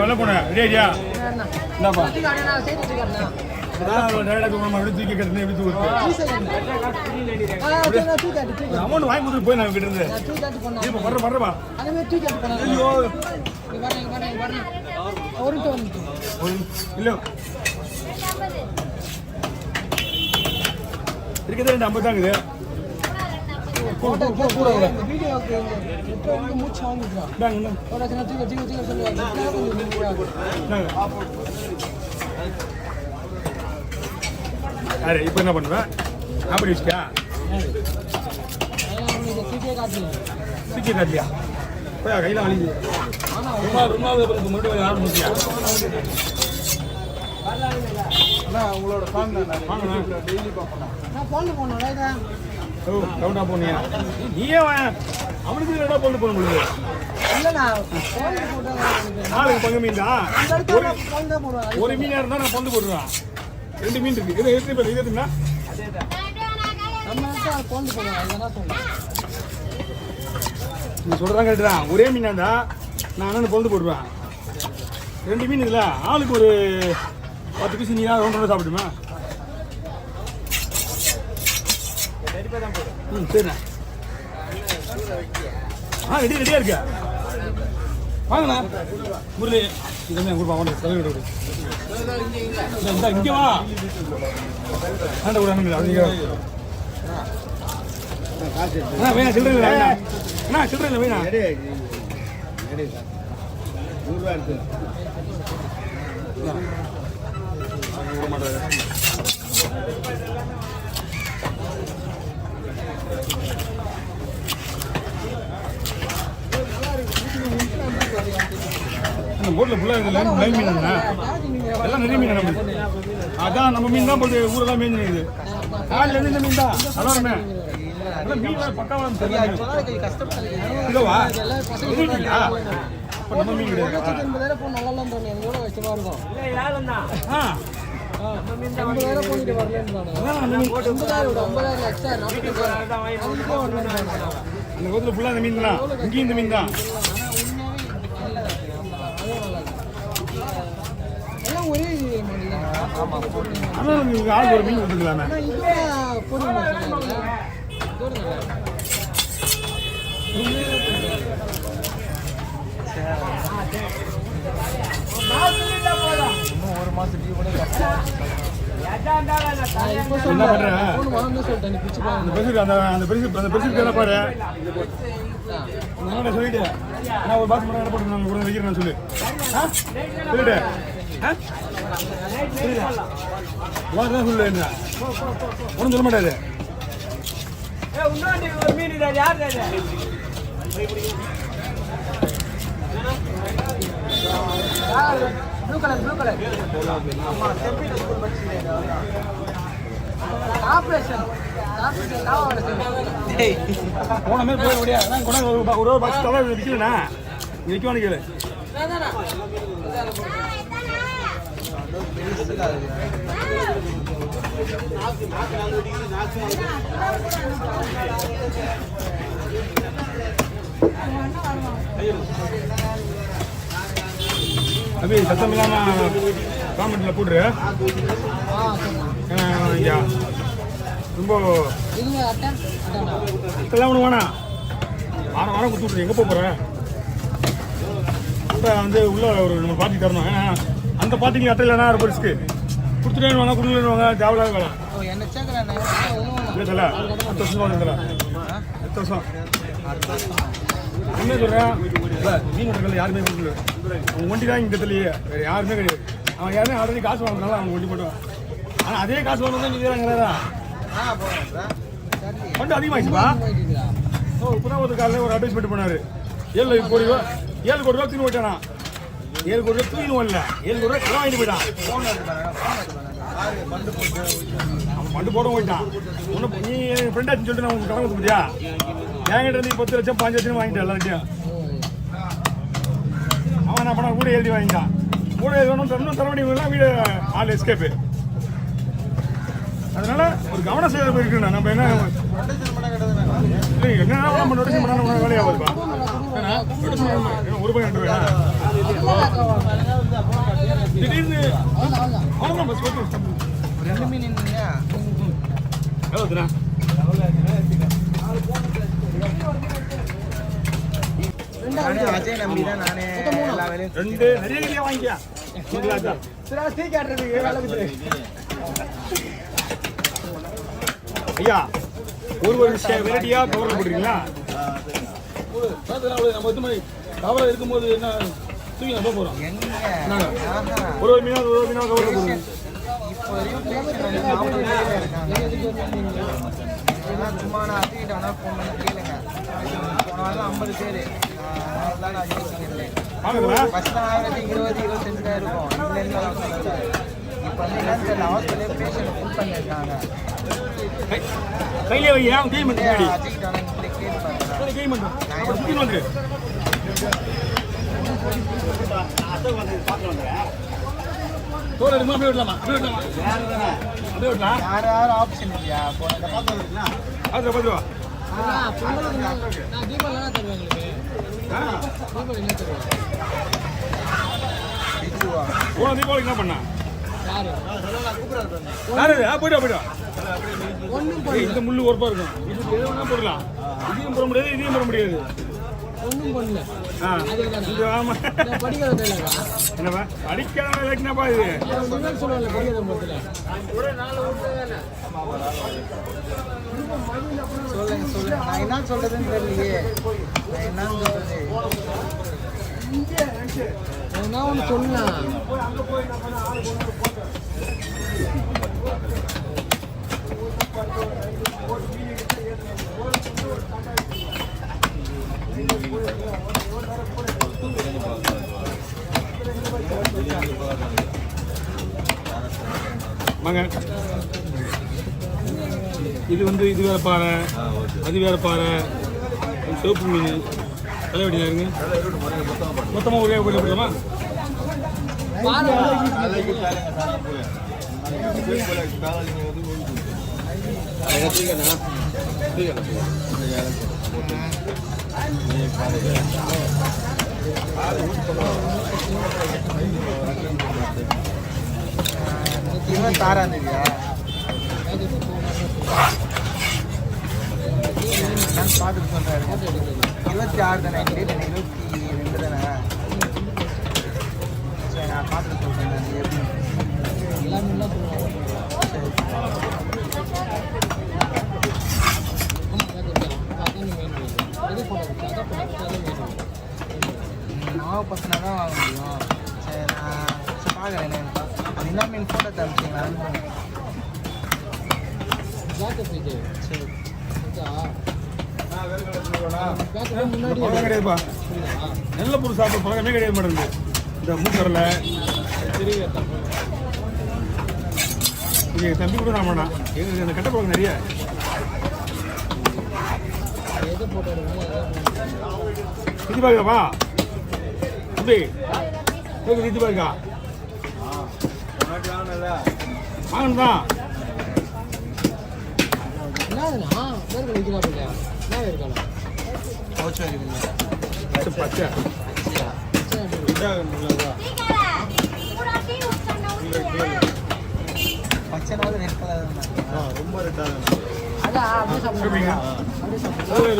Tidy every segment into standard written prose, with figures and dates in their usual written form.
வெள்ள போன ரெடியா என்னப்பா அமௌண்ட் வாங்கி கொடுத்து போய் நான் கிட்ட இருந்து வர்றப்பா இல்ல இருக்குது 250 தாங்குது அரே இப்போ என்ன பண்ணுவேன் அப்படி வச்சுக்கா சீக்கிரம் காட்டியா போய் கையில் வலிக்குது மறுபடியும் ஆரம்பிச்சியா உங்களோட டெய்லி பார்ப்பேன் ஓ கவுண்டா போனியா நீயே அவனுக்கு ரெடா போட்டு போன முடியுது நாளைக்கு பங்கு மீன் தான் ஒரு மீன் இருந்தா நான் பந்து போடுவேன் 2 மீன் இருக்கு இது எப்படி பேர் இதுங்களா நீ சொல்றதான் கேட்டுதான் ஒரே மீனா இருந்தா நான் அண்ணன் பொழுது போடுவேன் 2 மீன் இதுல ஆளுக்கு ஒரு 10 பீஸ் நீ ரவுண்ட் சாப்பிடுமா சரிண்ணா ரெடியா இருக்க வாங்கண்ணா முரளி இதெல்லாம் கொடுப்பா அவனுக்கு இங்கே வா ஆண்ட கூட வேணா சில்லறை அண்ணா சில்லறை இல்லை வேணா 100 ரூபா இருக்கு அந்த போட்டில் ஃபுல்லாக லைன் மீன் எல்லாம் நிறைய மீன் நம்ம அதான் நம்ம மீன் தான் போட்டு ஊரெல்லாம் மீன் இது காலையிலேருந்து இந்த மீன் தான் அதானே மீன் பக்காவாக தெரியாது இல்லவா நம்ம மீன் கிடையாது அந்த கோத்துல ஃபுல்லாக இந்த மீன் தான் இங்கேயும் இந்த மீன் தான் ஆள் ஒரு மீன் கொடுத்துக்கலாமே ஒரு மாசம் என்ன பண்றேன் அந்த பெருசு பாரு சொல்லிட்டு நான் ஒரு பாஸ் மட்டும் போட்டு நான் கூட வைக்கிறேன் சொல்லு சொல்லிட்டு சொல்லு என்ன ஒன்றும் சொல்ல மாட்டாது ப்ளூ கலர் போன மாதிரி போயிட முடியாது ஒரு பாக்ஸ் தவறு விற்கலண்ணா விற்கவானு கேளு அபி சத்தம் இல்லாம காமெண்ட்ல போடுற ஐயா ரொம்ப இதெல்லாம் ஒன்று வேணாம் வாரம் கொடுத்து விட்ரு எங்கே போகிற இப்போ வந்து உள்ள ஒரு நம்ம பார்ட்டி தரணும் ஏன்னா அந்த பார்ட்டிக்கு அட்டை இல்லைன்னா ரொம்ப ரிஸ்க்கு கொடுத்துட்டேன்னு வாங்க கொடுத்துருவாங்க தேவையில்லாத வேலை இல்லை 10 வருஷம் வந்துடல 10 வருஷம் என்ன சொல்கிறேன் இல்லை மீன் கடையில் யாருமே கொடுக்கல அவங்க ஒண்டி தான் இங்கே தெரியலையே வேறு யாருமே கிடையாது அவன் யாருமே ஆல்ரெடி காசு வாங்கினாலும் அவங்க ஒண்டி போட்டுவான் ஆனால் அதே காசு வாங்கணும் நீ வேறாங்கிறதா ஃபண்டு அதிகமாகிடுச்சுப்பா ஓ இப்போ தான் ஒரு காலையில் ஒரு அட்வைஸ்மெண்ட் பண்ணார் 7 கோடி ரூபா 7 கோடி ரூபா தூக்கி போயிட்டானா 7 கோடி ரூபா தூக்கின்னு வரல 7 கோடி ரூபா கிலோ வாங்கிட்டு போயிட்டான் அவன் ஃபண்டு போட போயிட்டான் ஒன்று நீ என் ஃப்ரெண்டாச்சுன்னு சொல்லிட்டு நான் உங்களுக்கு கடன் கொடுத்து போட்டியா என்கிட்ட இருந்து 10 லட்சம் 5 லட்சம் வாங்கிட்டேன் எல்லார்ட்டையும் அவன் என்ன பண்ணான் கூட எழுதி வாங்கிட்டான் கூட எழுதணும் தர முடியுங்களா வீடு ஆள் எஸ்கேப்பு அதனால ஒரு கவனம் செய்ய போயிருக்கேன் நம்ம என்ன என்னென்ன வேலையாகுதுப்பா ஒரு பையன் 2 ரூபாயா? திடீர்னு அவ்வளோதான் பஸ் போட்டு 2 மீன் என்னங்க எவ்வளோதுண்ணா? நானே அஜய் நம்பி தான் நானே எல்லா வேலையும் 2 நிறைய வாங்கியா ஐயா ஒரு விஷயம் வெரைட்டியா கவர் போட்டுருக்கீங்களா? நம்ம கவலை இருக்கும்போது என்ன தூக்கி நம்ம போறோம். ஒரு மீனா கவர் போடுறோம். இப்போ வரையும் சும்மா நான் அத்திக்கிட்ட வேணா ஃபோன் பண்ணி கேளுங்க. போன வாரம் 50 பேர் அதெல்லாம் நான் யோசிக்கிறேன். ஃபர்ஸ்ட் ஆவரேஜ் 20-25 தான் இருக்கும். இப்போ வந்து என்னன்னு தெரியல, ஹாஸ்பிட்டலே பேஷண்ட் ஃபுல் பண்ணியிருக்காங்க. கையிலே வையா க்ளீன் பண்ணி அத்திக்கிட்ட வேணா க்ளீன் பண்ணுறேன். யாரும் ஆப்ஷன் இல்லையா? தீபாவளிக்கு என்ன பண்ணா? இந்த முள்ளு ஒருப்பா இருக்கும். இது எது வேணா போடலாம். இதையும் போட முடியாது, இதையும் போட முடியாது. என்னப்பா அடிக்காத வேலைக்குனாப்பா இது? சொல்லுங்க நான் என்ன சொல்றதுன்னு தெரியலையே. நான் என்னன்னு சொல்றது என்ன ஒன்று சொல்லலாம். வாங்க. இது வந்து இது வேற பாறை, அது வேற பாறை, சிவப்பு மீன் தலை வெட்டினா இருங்க. மொத்தமாக ஒரே போய் போடலாமா? தாரான் இல்லையா? நான் பார்த்துட்டு சொல்கிறேன். 26 தானே, 22 தானே. சரி நான் பார்த்துட்டு சொல்கிறேன். நான் எப்படி மாவு பசங்க தான் வாங்க முடியும். சரி நான் பார்க்குறேன். அது என்ன மீன் ஃபோட்டோ தரீங்களான்னு. சரி கிடையாதுப்பா. நல்ல பொருள் சாப்பிட பழக்கமே கிடையாது மாட்டேங்குது. இந்த மூக்கரில் எங்கள் தம்பி கூட நான் பண்ணான். எங்களுக்கு அந்த கட்ட பழக்கம் நிறைய. இது பாருங்கப்பா தம்பி, இது பாருக்கா வாங்கணும் தான். பச்சை பச்சைனாவது ரொம்ப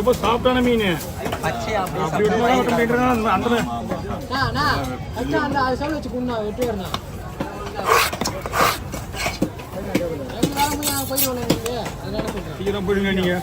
ரொம்ப சாஃப்டான மீன். பச்சை அப்படி சீக்கிரம் போயிடுங்க நீங்க.